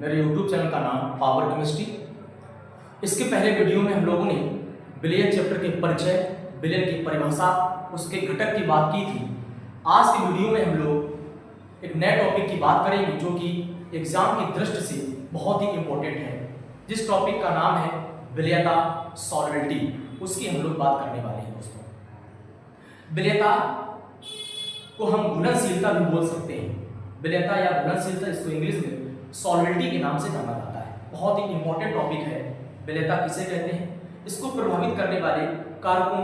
मेरे YouTube channel का नाम पावर केमिस्ट्री। इसके पहले वीडियो में हम लोगों ने विलयन चैप्टर के परिचय, विलयन की परिभाषा, उसके घटक की बात की थी। आज की वीडियो में हम लोग एक नए टॉपिक की बात करेंगे जो कि एग्जाम की दृष्टि से बहुत ही इंपॉर्टेंट है, जिस टॉपिक का नाम है विलयता, सॉल्वेबिलिटी। उसकी हम लोग बात करने वाले हैं दोस्तों। विलयता को हम घुलनशीलता भी बोल सकते हैं। विलयता या घुलनशीलता, इसको इंग्लिश में सॉल्वेबिलिटी के नाम से जाना जाता है। बहुत ही इंपॉर्टेंट टॉपिक है। विलयता किसे कहते हैं, इसको प्रभावित करने वाले कारकों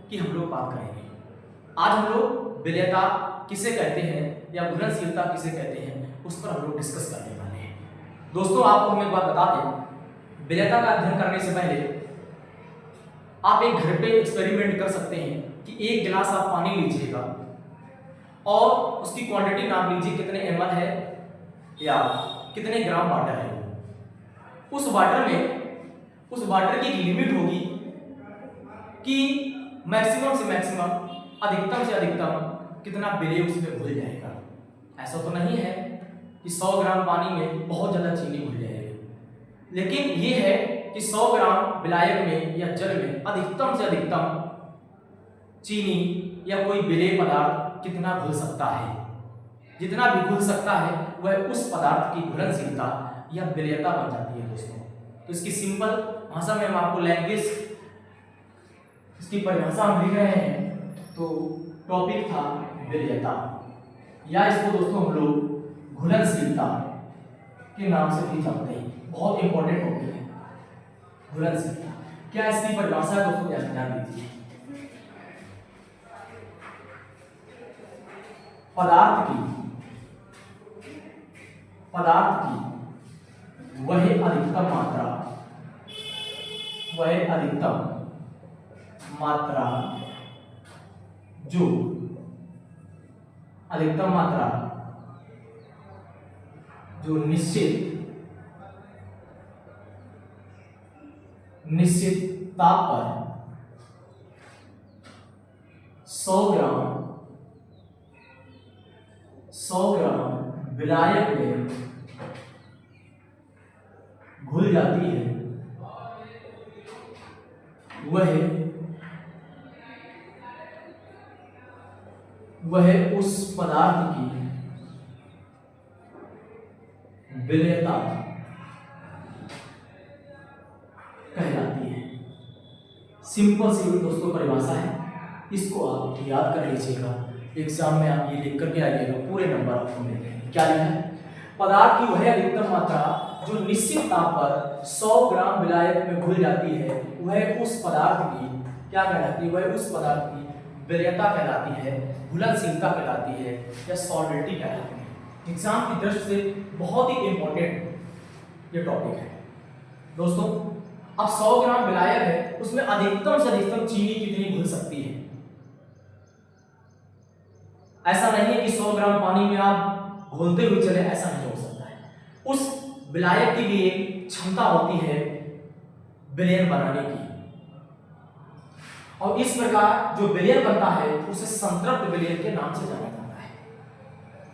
की हम लोग बात करेंगे। आज हम लोग विलयता किसे कहते हैं या घुलनशीलता किसे कहते हैं उस पर हम लोग डिस्कस करने वाले हैं। दोस्तों, आपको हम एक बात बता दें, विलयता का अध्ययन करने से पहले आप एक घर पे एक्सपेरिमेंट कर सकते हैं कि एक गिलास आप पानी लीजिएगा और उसकी क्वांटिटी नाप लीजिए कितने ml है या कितने ग्राम वाटर है। उस वाटर की एक लिमिट होगी कि मैक्सिमम से मैक्सिमम, अधिकतम से अधिकतम कितना विलय उसमें घुल जाएगा। ऐसा तो नहीं है कि 100 ग्राम पानी में बहुत ज़्यादा चीनी घुल जाएगी, लेकिन ये है कि 100 ग्राम विलायक में या जल में अधिकतम से अधिकतम चीनी या कोई विलेय पदार्थ कितना घुल सकता है। जितना भी घुल सकता है वह उस पदार्थ की घुलनशीलता या विलयता बन जाती है दोस्तों। तो इसकी सिंपल भाषा में हम आपको लैंग्वेज, इसकी परिभाषा हम लिख रहे हैं। तो टॉपिक था विलयता, या इसको दोस्तों हम लोग घुलनशीलता के नाम से भी जानते हैं। बहुत इंपॉर्टेंट टॉपिक है घुलनशीलता। क्या इसकी परिभाषा है दोस्तों, ध्यान दीजिए। पदार्थ की वह अधिकतम मात्रा जो निश्चित ताप पर 100 ग्राम विलायक में घुल जाती है, वह उस पदार्थ की विलयता कहलाती है। सिंपल सी दोस्तों परिभाषा है, इसको आप याद कर लीजिएगा। एग्जाम में आप ये लिख करके आइएगा, पूरे नंबर आपको मिलेंगे। क्या लिखा है? पदार्थ की वह अधिकतम मात्रा जो निश्चित ताप पर 100 ग्राम विलायक में घुल जाती है, वह उस पदार्थ की क्या कहलाती है? वह उस पदार्थ की विलयता कहलाती है, घुलनशीलता कहलाती है या सॉल्वेबिलिटी कहलाती है। एग्जाम की दृष्टि से बहुत ही इंपॉर्टेंट ये टॉपिक है दोस्तों। अब 100 ग्राम विलायक है, उसमें अधिकतम से अधिकतम चीनी कितनी घुल सकती है? ऐसा नहीं है कि 100 ग्राम पानी में आप घोलते हुए चले, ऐसा नहीं हो सकता है। उस विलायक की भी एक क्षमता होती है विलयन बनाने की, और इस प्रकार जो विलयन बनता है उसे संतृप्त विलयन के नाम से जाना जाता है।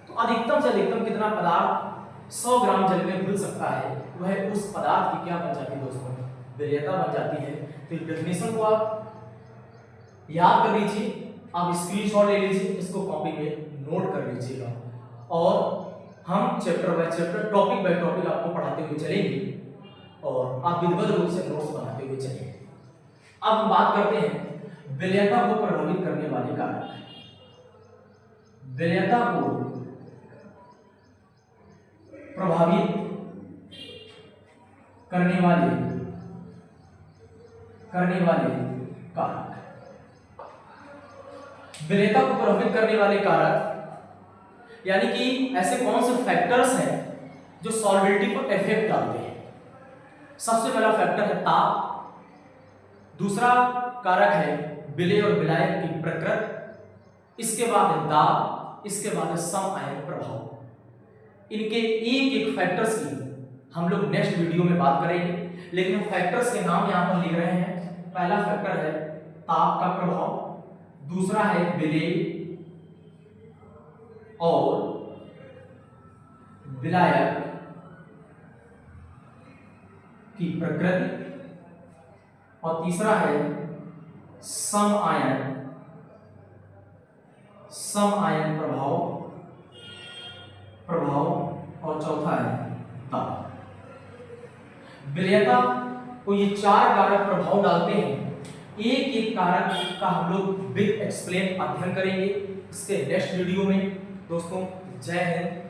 तो अधिकतम से अधिकतम कितना पदार्थ 100 ग्राम जल में घुल सकता है, वह उस पदार्थ की क्या बन जाती है दोस्तों? विलयता बन जाती है। तो डेफिनेशन को आप याद कर लीजिए, आप स्क्रीनशॉट ले लीजिए, इसको कॉपी में नोट कर लीजिएगा, और हम chapter by chapter, topic by topic आपको पढ़ाते हुए चलेंगे और आप विधिवत रूप से नोट्स बनाते हुए चलेंगे। अब हम बात करते हैं विलयता को प्रभावित करने वाले कारक। विलयता को प्रभावित करने वाले कारक। विलयता को प्रभावित करने वाले कारक यानी कि ऐसे कौन से फैक्टर्स हैं जो सॉल्वेबिलिटी पर इफेक्ट डालते हैं। सबसे पहला फैक्टर है ताप, दूसरा कारक है विलय और विलायक की प्रकृति, इसके बाद है दाब, इसके बाद है सम आयन प्रभाव। इनके एक एक फैक्टर्स की हम लोग नेक्स्ट वीडियो में बात करेंगे, लेकिन फैक्टर्स के नाम यहां पर लिख रहे हैं। पहला फैक्टर है ताप का प्रभाव, दूसरा है विलय और विलायक की प्रकृति और तीसरा है सम आयन प्रभाव और चौथा है दाब। विलयता को ये चार कारक प्रभाव डालते हैं। एक एक कारक का हम लोग विद एक्सप्लेन अध्ययन करेंगे इसके नेक्स्ट वीडियो में। दोस्तों जय हिंद।